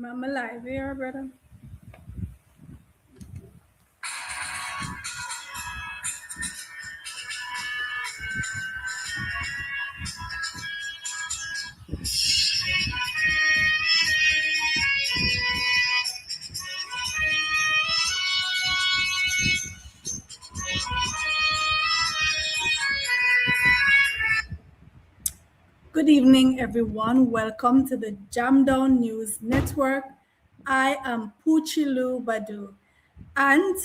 I'm alive here, brother. Good evening, everyone. Welcome to the Jam Down News Network. I am Puchilu Badu. And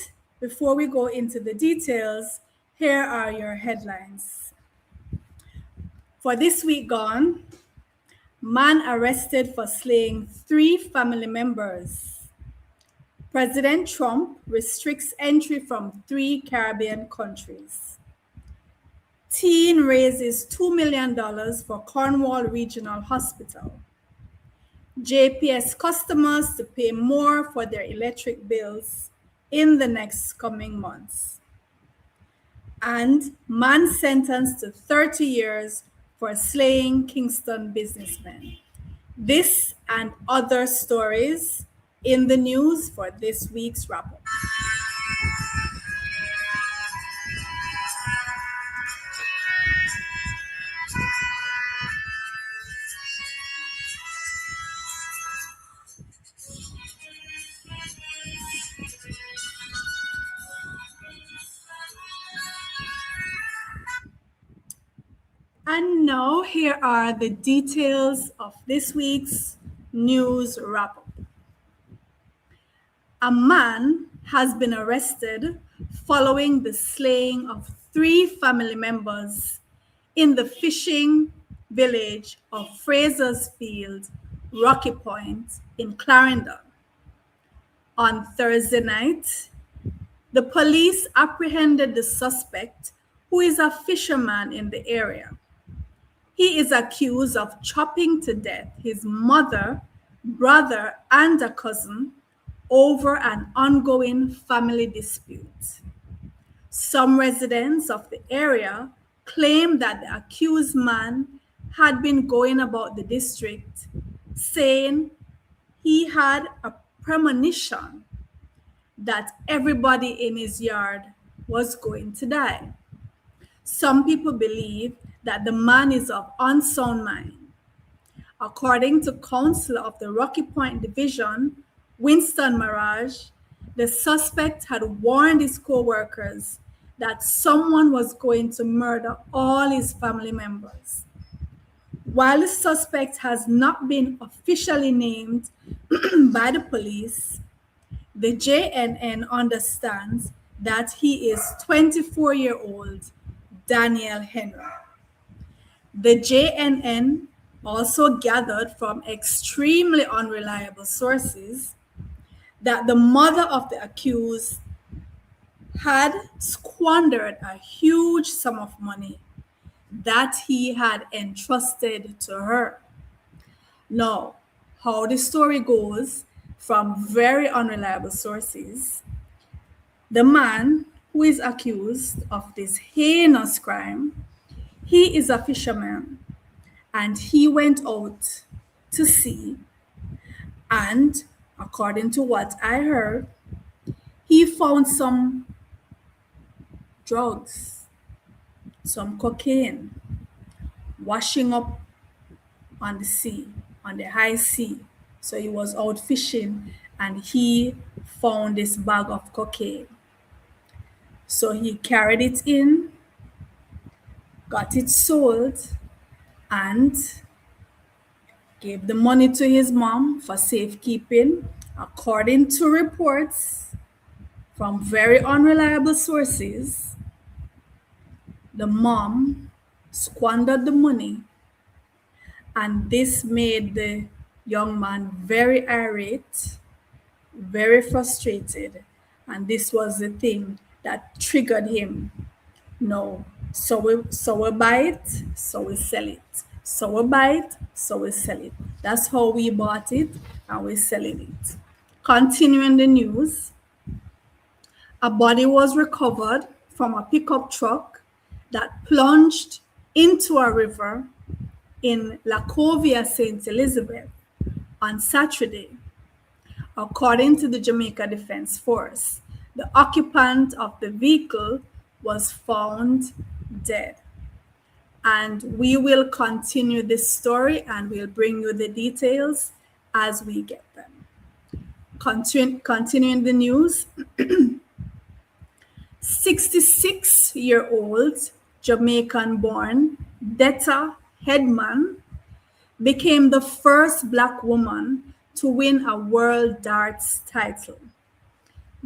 before we go into the details, here are your headlines. For this week gone, man arrested for slaying 3 family members. President Trump restricts entry from 3 Caribbean countries. Teen raises $2 million for Cornwall Regional Hospital. JPS customers to pay more for their electric bills in the next coming months. And man sentenced to 30 years for slaying Kingston businessmen. This and other stories in the news for this week's wrap-up. And now here are the details of this week's news wrap-up. A man has been arrested following the slaying of 3 family members in the fishing village of Fraser's Field, Rocky Point in Clarendon. On Thursday night, the police apprehended the suspect, who is a fisherman in the area. He is accused of chopping to death his mother, brother, and a cousin over an ongoing family dispute. Some residents of the area claim that the accused man had been going about the district saying he had a premonition that everybody in his yard was going to die. Some people believe that the man is of unsound mind. According to Councillor of the Rocky Point Division, Winston Maraj, the suspect had warned his co-workers that someone was going to murder all his family members. While the suspect has not been officially named by the police, the JNN understands that he is 24-year-old Daniel Henry. The JNN also gathered from extremely unreliable sources that the mother of the accused had squandered a huge sum of money that he had entrusted to her. Now, how the story goes from very unreliable sources, the man who is accused of this heinous crime, he is a fisherman, and he went out to sea, and according to what I heard, he found some drugs, some cocaine, washing up on the sea, on the high sea. So he was out fishing and he found this bag of cocaine. So he carried it in, got it sold, and gave the money to his mom for safekeeping. According to reports from very unreliable sources, the mom squandered the money, and this made the young man very irate, very frustrated, and this was the thing that triggered him. No, so we buy it, so we sell it. So we buy it, so we sell it. That's how we bought it, and we're selling it. Continuing the news, a body was recovered from a pickup truck that plunged into a river in Lacovia, St. Elizabeth on Saturday. According to the Jamaica Defense Force, the occupant of the vehicle was found dead. And we will continue this story and we'll bring you the details as we get them. Continuing the news, 66-year-old Jamaican-born Detta Headman became the first Black woman to win a World Darts title.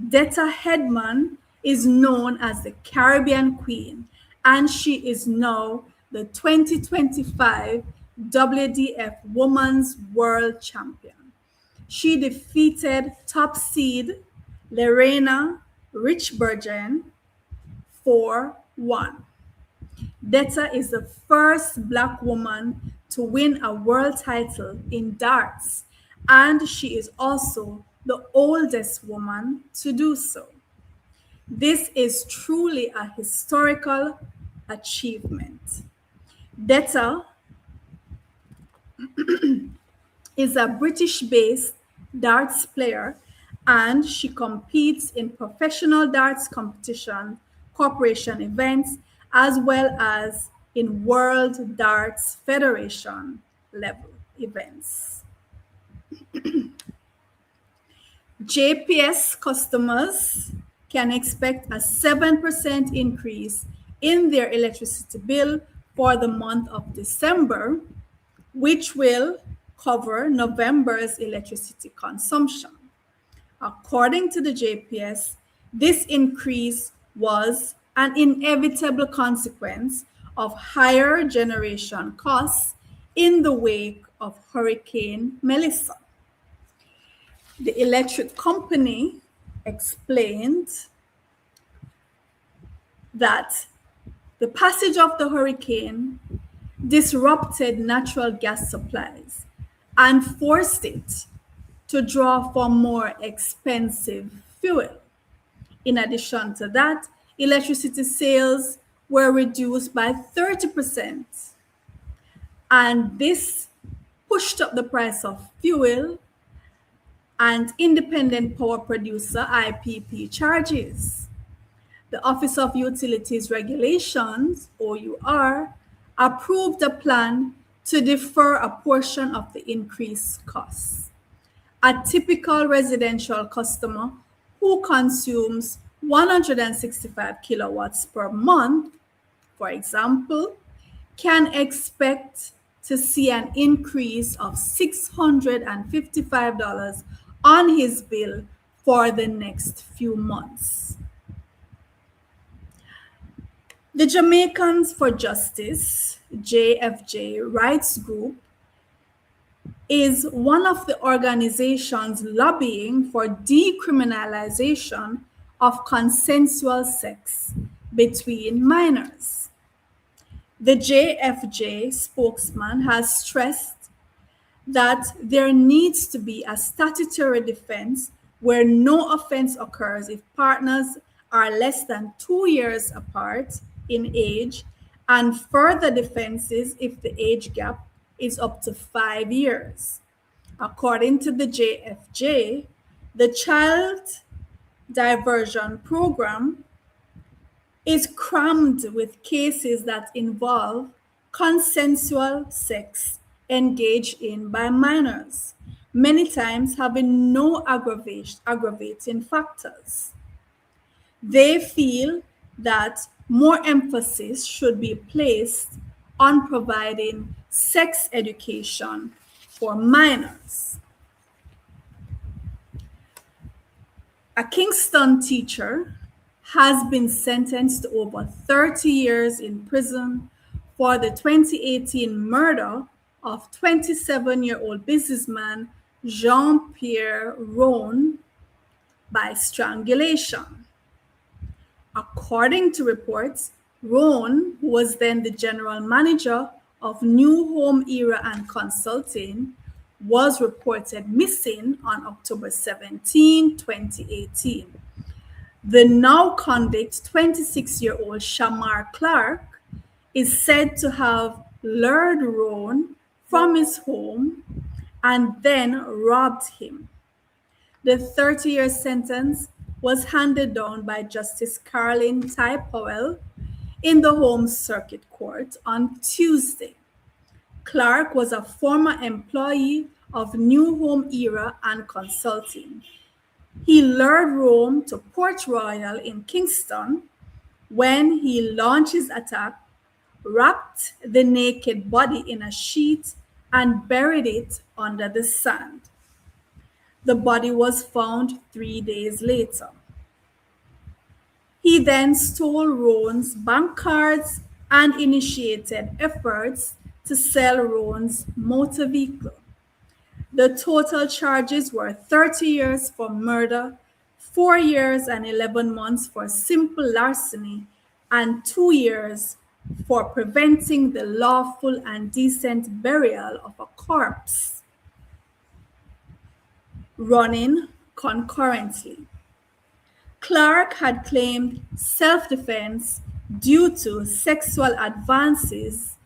Detta Headman is known as the Caribbean Queen, and she is now the 2025 WDF Women's World Champion. She defeated top seed Lorena Richburgen 4-1. Detta is the first Black woman to win a world title in darts, and she is also the oldest woman to do so. This is truly a historical achievement. Detta is a British-based darts player, and she competes in professional darts competition, corporation events, as well as in World Darts Federation level events. JPS customers can expect a 7% increase in their electricity bill for the month of December, which will cover November's electricity consumption. According to the JPS, this increase was an inevitable consequence of higher generation costs in the wake of Hurricane Melissa. The electric company explained that the passage of the hurricane disrupted natural gas supplies and forced it to draw for more expensive fuel. In addition to that, electricity sales were reduced by 30%, and this pushed up the price of fuel and independent power producer IPP charges. The Office of Utilities Regulations, OUR, approved a plan to defer a portion of the increased costs. A typical residential customer who consumes 165 kilowatts per month, for example, can expect to see an increase of $655 on his bill for the next few months. The Jamaicans for Justice, JFJ Rights Group, is one of the organizations lobbying for decriminalization of consensual sex between minors. The JFJ spokesman has stressed that there needs to be a statutory defense where no offense occurs if partners are less than 2 years apart in age, and further defenses if the age gap is up to 5 years. According to the JFJ, the child diversion program is crammed with cases that involve consensual sex engaged in by minors, many times having no aggravating factors. They feel that more emphasis should be placed on providing sex education for minors. A Kingston teacher has been sentenced to over 30 years in prison for the 2018 murder of 27-year-old businessman Jean-Pierre Rohn by strangulation. According to reports, Rohn, who was then the general manager of New Home Era and Consulting, was reported missing on October 17, 2018. The now convict 26-year-old Shamar Clark is said to have lured Rohn from his home and then robbed him. The 30-year sentence was handed down by Justice Caroline Ty Powell in the Home Circuit Court on Tuesday. Clark was a former employee of New Home Era and Consulting. He lured Rome to Port Royal in Kingston when he launched his attack, wrapped the naked body in a sheet, and buried it under the sand. The body was found 3 days later. He then stole Roan's bank cards and initiated efforts to sell Roan's motor vehicle. The total charges were 30 years for murder, 4 years and 11 months for simple larceny, and 2 years for preventing the lawful and decent burial of a corpse, running concurrently. Clark had claimed self-defense due to sexual advances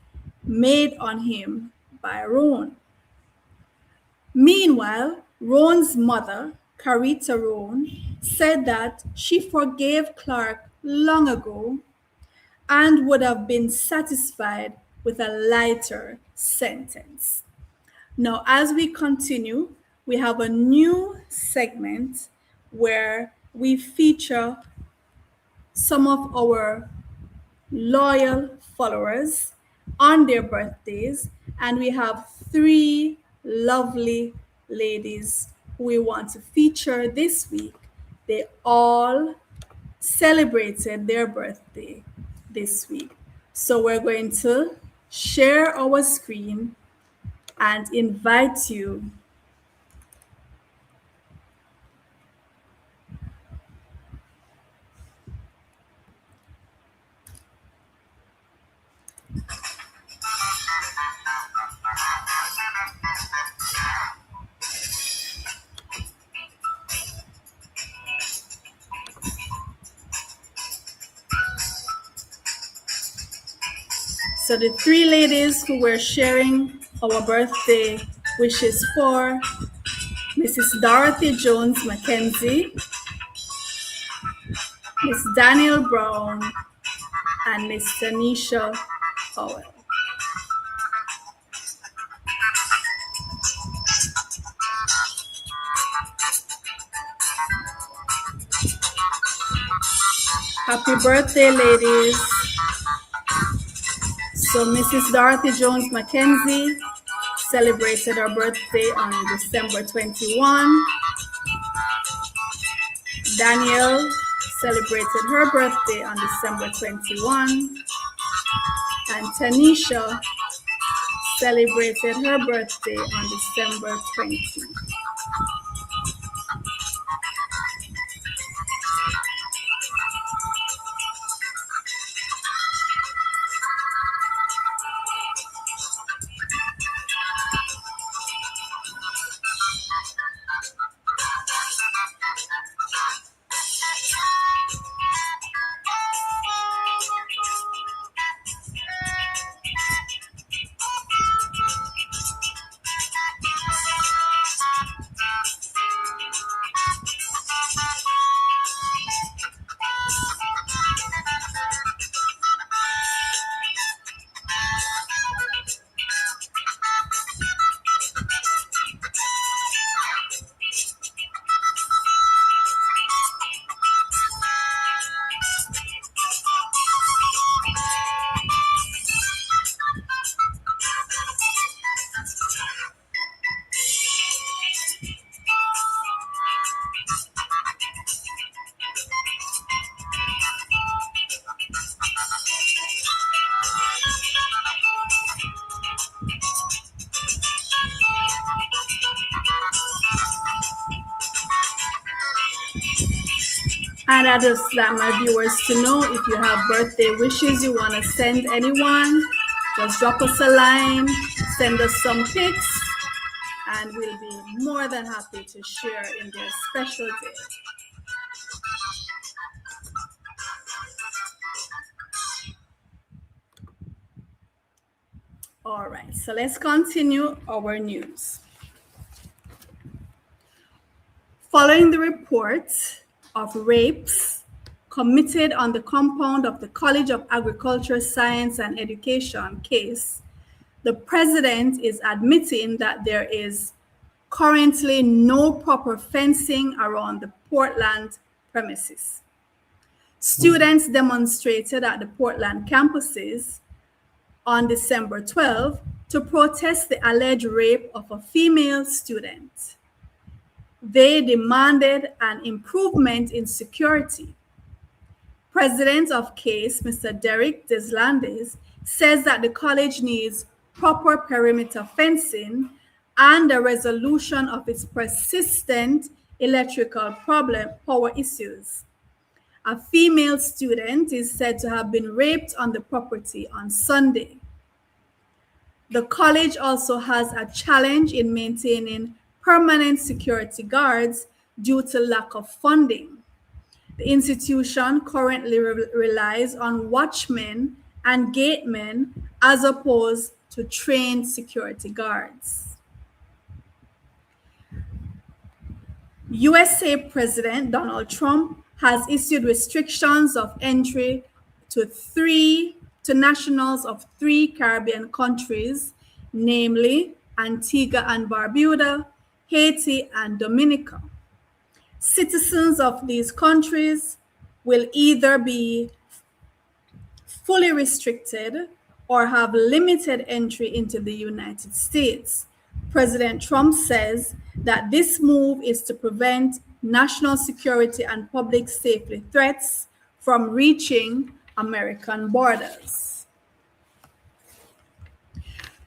made on him by Roan. Meanwhile, Roan's mother, Carita Roan, said that she forgave Clark long ago and would have been satisfied with a lighter sentence. Now, as we continue, we have a new segment where we feature some of our loyal followers on their birthdays, and we have 3 lovely ladies who we want to feature this week. They all celebrated their birthday this week. So we're going to share our screen and invite you So the 3 ladies who were sharing our birthday wishes for: Mrs. Dorothy Jones Mackenzie, Miss Daniel Brown, and Miss Tanisha Powell. Happy birthday, ladies. So Mrs. Dorothy Jones Mackenzie celebrated her birthday on December 21. Danielle celebrated her birthday on December 21. And Tanisha celebrated her birthday on December 20. And I'd just like my viewers to know, if you have birthday wishes you want to send anyone, just drop us a line, send us some pics, and we'll be more than happy to share in their special day. All right, so let's continue our news. Following the report of rapes committed on the compound of the College of Agriculture, Science and Education case, the president is admitting that there is currently no proper fencing around the Portland premises. Students demonstrated at the Portland campuses on December 12 to protest the alleged rape of a female student. They demanded an improvement in security. President of CASE, Mr. Derek Deslandes, says that the college needs proper perimeter fencing and a resolution of its persistent electrical power issues. A female student is said to have been raped on the property on Sunday. The college also has a challenge in maintaining permanent security guards due to lack of funding. The institution currently relies on watchmen and gatemen as opposed to trained security guards. USA President Donald Trump has issued restrictions of entry to nationals of 3 Caribbean countries, namely Antigua and Barbuda, Haiti, and Dominica. Citizens of these countries will either be fully restricted or have limited entry into the United States. President Trump says that this move is to prevent national security and public safety threats from reaching American borders.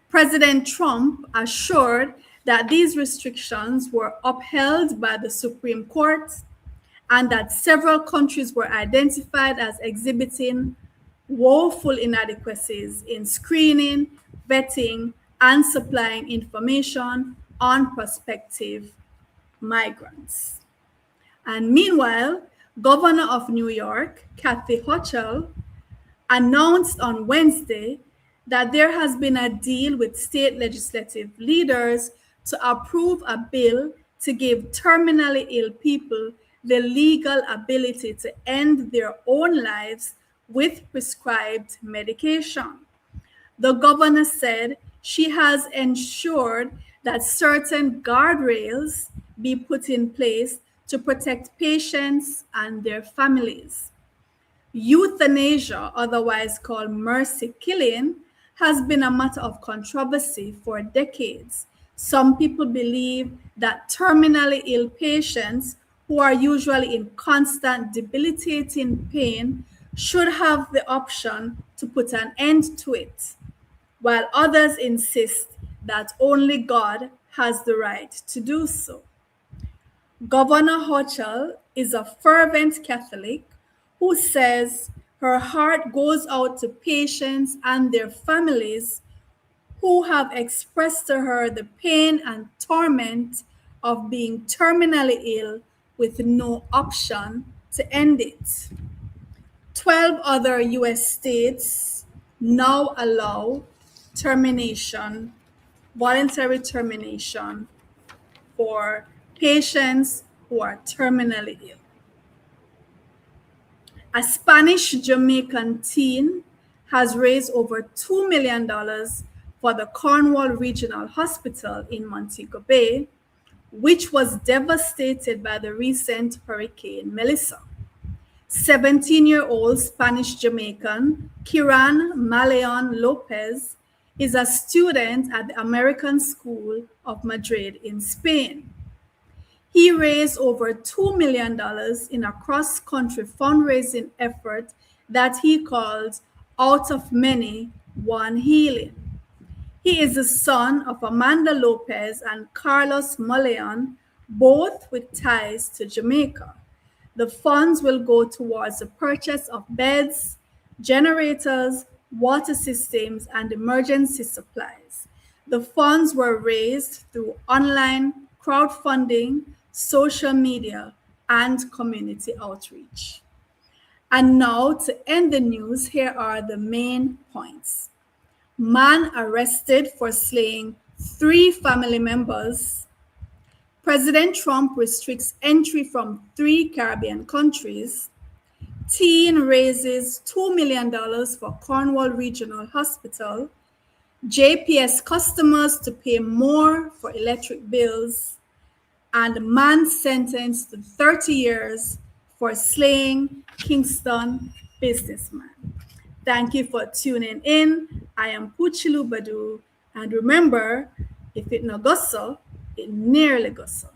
President Trump assured that these restrictions were upheld by the Supreme Court and that several countries were identified as exhibiting woeful inadequacies in screening, vetting, and supplying information on prospective migrants. And meanwhile, Governor of New York, Kathy Hochul, announced on Wednesday that there has been a deal with state legislative leaders to approve a bill to give terminally ill people the legal ability to end their own lives with prescribed medication. The governor said she has ensured that certain guardrails be put in place to protect patients and their families. Euthanasia, otherwise called mercy killing, has been a matter of controversy for decades. Some people believe that terminally ill patients who are usually in constant debilitating pain should have the option to put an end to it, while others insist that only God has the right to do so. Governor Hochul is a fervent Catholic who says her heart goes out to patients and their families who have expressed to her the pain and torment of being terminally ill with no option to end it. 12 other US states now allow voluntary termination for patients who are terminally ill. A Spanish Jamaican teen has raised over $2 million for the Cornwall Regional Hospital in Montego Bay, which was devastated by the recent Hurricane Melissa. 17-year-old Spanish Jamaican Kiran Maleon Lopez is a student at the American School of Madrid in Spain. He raised over $2 million in a cross-country fundraising effort that he called Out of Many, One Healing. He is the son of Amanda Lopez and Carlos Maleon, both with ties to Jamaica. The funds will go towards the purchase of beds, generators, water systems, and emergency supplies. The funds were raised through online crowdfunding, social media, and community outreach. And now, to end the news, here are the main points. Man arrested for slaying 3 family members. President Trump restricts entry from 3 Caribbean countries. Teen raises $2 million for Cornwall Regional Hospital. JPS customers to pay more for electric bills. And man sentenced to 30 years for slaying Kingston businessman. Thank you for tuning in. I am Puchilu Badu. And remember, if it no go so, it nearly goes so.